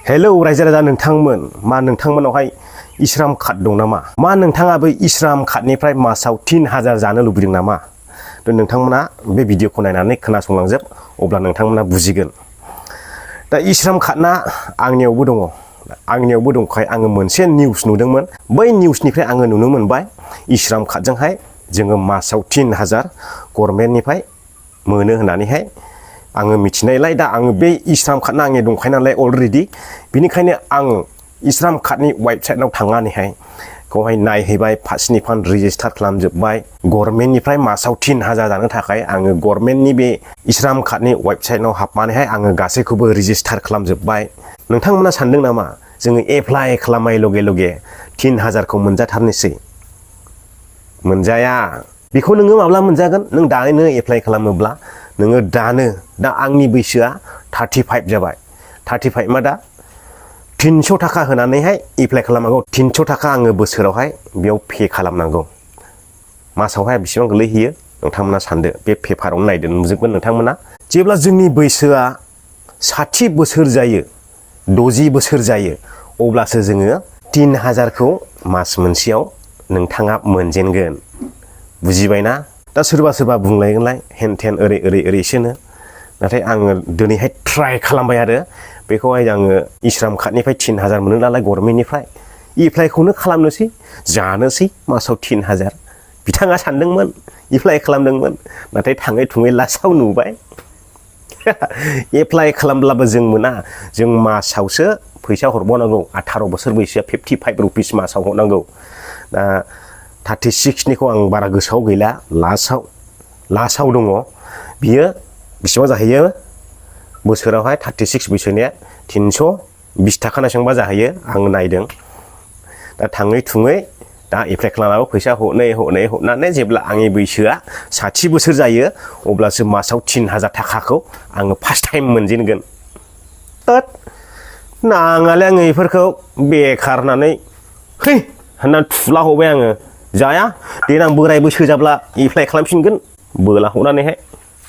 Hello रायजो राजा नोंथांमोन मा नोंथांमोनावहाय E-Shram कार्ड दं नामा मा नोंथाङाबो E-Shram कार्डनिफ्राय मासाव 3000 जानो लुबैदों नामा नोंथांमोना बे भिडिअखौ नायनानै खोनासंलांजोब अब्ला नोंथांमोना बुजिगोन दा E-Shram कार्डना आंनियावबो दंखाय आङो मोनसे निउस नुदोंमोन बै निउसनिफ्राय आङो नुनो मोनबाय E-Shram कार्डजोंहाय जोङो मासाव 3000 गभर्नमेन्टनिफ्राय मोनो होननानैहाय आङो मिथिनायलाय दा आङो बे E-Shram कार्डना आंनि दंखायो नालाय अलरेडि बिनिखायनो आं E-Shram कार्डनि वेबसाइटआव थांनानैहाय खौहाय नायहैबाय फार्स्टनिफ्राय रेजिस्टार खालामजोबबाय गभर्नमेन्टनिफ्राय मासाव 3000 जानो थाखाय आङो गभर्नमेन्टनि बे E-Shram कार्डनि वेबसाइटआव हाबनानैहाय आङो गासैखौबो रेजिस्टार खालामजोबबाय नोंथांमोना सानदों नामा जोङो एप्लाइ खालामनाय लगे लगे 3000खौ मोनजाथारनोसै मोनजाया बेखौ नोङो माब्ला मोनजागोन नों दानो एप्लाइ खालामोब्ला नोङो दा आंनि बैसोआ 35 जाबाय 35 मा दा 300 थाखा होनानैहाय एप्लाइ खालामनांगौ 300 थाखा आङो बोसोरावहाय बेयाव पे खालामनांगौ मासावहाय बेसेबां गोलैहैयो नोंथांमोना सानदो बे पेपारावनो नायदो नुजोबगोन नोंथांमोना जेब्ला जोंनि बैसोआ 60 बोसोर जायो 60 बोसोर जायो अब्लासो जोङो 3000खौ मास मोनसेयाव नोंथाङा मोनजेनगोन बुजिबायना दा सोरबा बुंलायगोनलाय हेनथेन ओरैसोनो नाथाय आङो दिनैहाय ट्राइ खालामबाय आरो बेखौहाय आङो E-Shram कार्डनिफ्राय 3000 मोनो नालाय गभर्नमेन्टनिफ्राय एप्लाइखौनो खालामनोसै जानोसै मासाव 3000 बिथाङा सानदोंमोन एप्लाइ खालामदोंमोन नाथाय थाङै थुङै लास्टआव नुबाय एप्लाइ खालामब्लाबो जों मोना जों मासावसो फैसा हरबावनांगौ 18 बोसोर बैसोआ 55 रुपिस मासाव हरनांगौ दा 36निखौ आं बारा गोसोआव गैला लास्टआव दङ बियो बेसेबां जाहैयो बोसोरावहाय 36 बैसोनिया 320 थाखा नांबा जाहैयो आं नायदों दा थाङै थुङै दा एप्लाइ खालामनानै फैसा हरनानै जेब्ला आंनि बैसोआ 60 बोसोर जायो अब्लासो मासाव 3000 थाखाखौ आङो फार्स्ट टाइम मोनजेनगोन नाङालै आङो बेफोरखौ बेखार होननानै है होननानै थुला हरबाय आङो जाया देनां बोराय बैसो जाब्ला एप्लाइ खालामफिनगोन बोला हरनानैहाय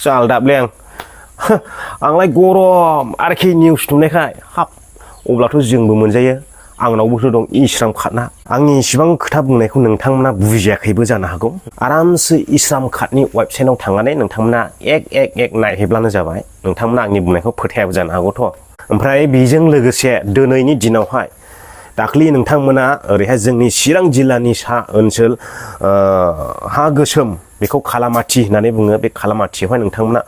जालदाबलै आंलाय गरम आरोखि निउस नुनायखाय हाब अब्लाथ' जोंबो मोनजायो आंनावबोथ' दं E-Shram कार्डना आंनि इसिबां खोथा बुंनायखौ नोंथांमोना बुजियाखैबो जानो हागौ आरामसे E-Shram कार्डनि वेबसाइटआव थांनानै नोंथांमोना एक नायहैब्लानो जाबाय नोंथांमोना आंनि बुंनायखौ फोथायाबो जानो हागौथ' ओमफ्राय बेजों लोगोसे दिनैनि दिनावहाय दाख्लि नोंथांमोना ओरैहाय जोंनि चिरां जिल्लानि सा ओनसोल हा गोसोम बेखौ खालामाथि होननानै बुङो बे खालामाथियावहाय नोंथांमोना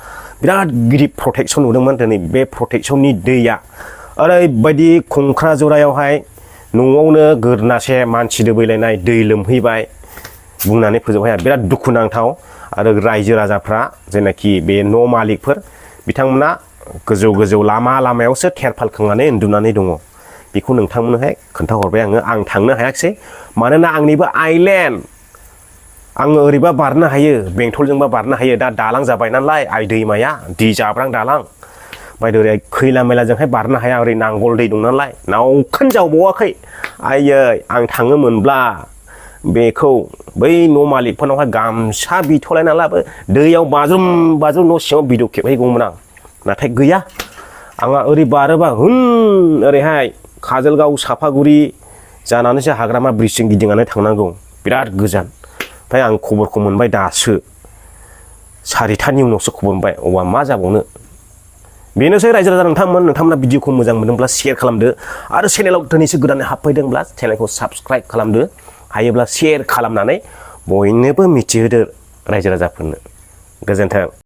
बिराद गिदिर प्रटेक्सन नुदोंमोन दिनै बे प्रटेक्सननि दैया ओरैबायदि खंख्राजरायावहाय न'आवनो गोरनासे मानसि दोबैलायनाय दै लोमहैबाय बुंनानै फोजोबनो हाया बिराद दुखुनांथाव आरो रायजो राजाफ्रा जेनाखि बे न' मालिकफोर बिथांमोना गोजौ लामायावसो थेरफाल खोंनानै उन्दुनानै दङ बेखौ नोंथांमोननोहाय खोन्थाहरबाय आं थांनो हायाखिसै मानोना आंनिबो आइलेन्ड आङो ओरैबा बारनो हायो बेंटलजोंबा बारनो हायो दा दालां जाबाय नालाय आइ दैमाया दै जाब्रां दालां ओमफ्राय ओरै खैला मैलाजोंहाय बारनो हाया ओरै नांगल दै दं नालाय नावखोन जावबावाखै आयै आं थाङोमोनब्ला बेखौ बै न' मालिकफोरनावहाय गामसा बिथ'लायना लाबो दैयाव बाज्रुम न' सिङाव भिडिअ खेबहैगौमोन आं नाथाय गैया आंहा ओरै बारोबा ओरैहाय काजलगाव सापागुरि जानानैसो हाग्रामा ब्रिजजों गिदिंनानै थांनांगौ बिराद गोजान ओमफ्राय आं खबरखौ मोनबाय दासो 4थानि उनावसो खबर मोनबाय अब्ला मा जाबावनो बेनोसै रायजो राजा नोंथांमोना भिडिअखौ मोजां मोनदोंब्ला शेयार खालामदो आरो चेनेलाव दिनैसो गोदानै हाबफैदोंब्ला चेनेलखौ साबस्क्राइब खालामदो हायोब्ला शेयार खालामनानै बयनोबो मिथिहोदो रायजो राजाफोरनो गोजोन्थों।